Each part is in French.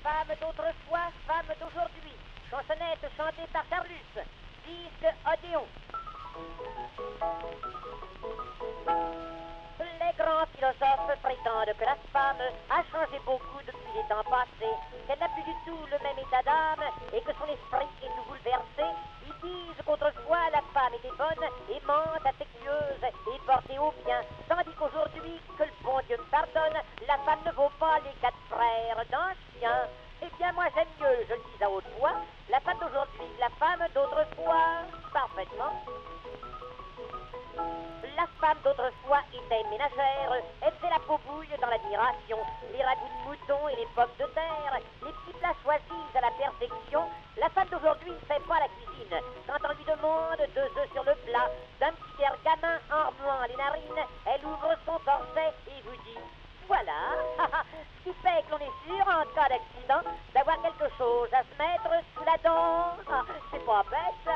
Femme d'autrefois, femme d'aujourd'hui. Chansonnette chantée par Carlus. Disque Odéon. Les grands philosophes prétendent que la femme a changé beaucoup depuis les temps passés, qu'elle n'a plus du tout le même état d'âme et que son esprit est tout bouleversé. Ils disent qu'autrefois la femme était bonne, aimante, affectueuse et portée au bien, tandis qu'aujourd'hui, que le bon Dieu me pardonne, la femme ne vaut pas les 4 frères d'un chien. Eh bien moi j'aime mieux, je le dis à haute voix, la femme d'aujourd'hui, la femme d'autrefois, parfaitement. La femme d'autrefois était ménagère, elle faisait la peau bouille dans l'admiration, les ragoûts de mouton et les pommes de terre, les petits plats choisis à la perfection. La femme d'aujourd'hui ne fait pas la cuisine. Quand on lui demande 2 œufs sur le plat, d'un petit air gamin en remuant les narines, elle ouvre son corset et vous dit voilà, ce qui fait que l'on est sûr, en cas d'accident, d'avoir quelque chose à se mettre sous la dent. C'est pas bête.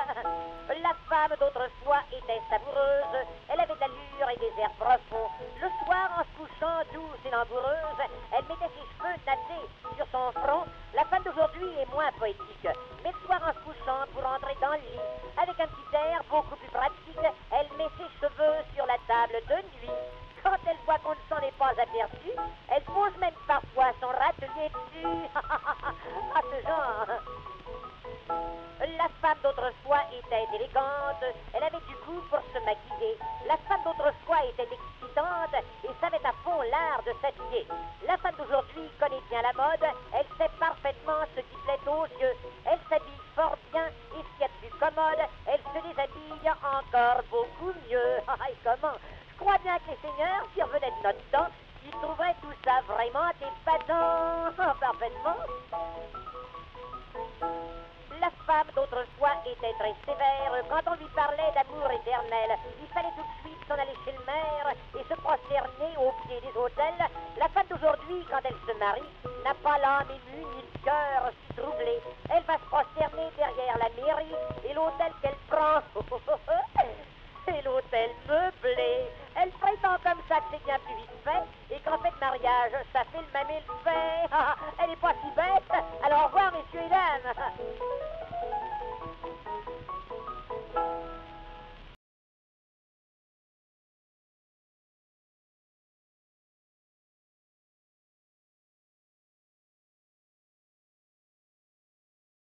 La femme d'autrefois était savoureuse, elle avait de l'allure et des airs profonds. Le soir, en se couchant douce et langoureuse, elle mettait ses cheveux nattés sur son front. La femme d'aujourd'hui est moins poétique, mais le soir, en se couchant pour entrer dans le lit, avec un petit air beaucoup plus pratique, elle met ses cheveux sur la table de nuit. Quand elle voit qu'on ne s'en est pas aperçu, elle pose même parfois son râtelier dessus. À ce genre. La femme d'autrefois était élégante, elle avait du goût pour se maquiller. La femme d'autrefois était excitante et savait à fond l'art de s'habiller. La femme d'aujourd'hui connaît bien la mode, elle sait parfaitement ce qui plaît aux yeux. Elle s'habille fort bien et ce qu'il y a de plus commode, elle se déshabille encore beaucoup mieux. Et comment? Je crois bien que les seigneurs, qui revenaient de notre temps, ils trouveraient tout ça vraiment épatant. Parfaitement. La femme d'autrefois était très sévère. Quand on lui parlait d'amour éternel, il fallait tout de suite s'en aller chez le maire et se prosterner au pied des autels. La femme d'aujourd'hui, quand elle se marie, n'a pas l'âme émue ni le cœur si troublé. Elle va se prosterner derrière la mairie et l'hôtel qu'elle prend, c'est l'hôtel meublé. Elle prétend comme ça que c'est bien plus vite fait et qu'en fait de mariage, ça fait le même effet. Elle est pas si bête. Alors au revoir, messieurs et dames.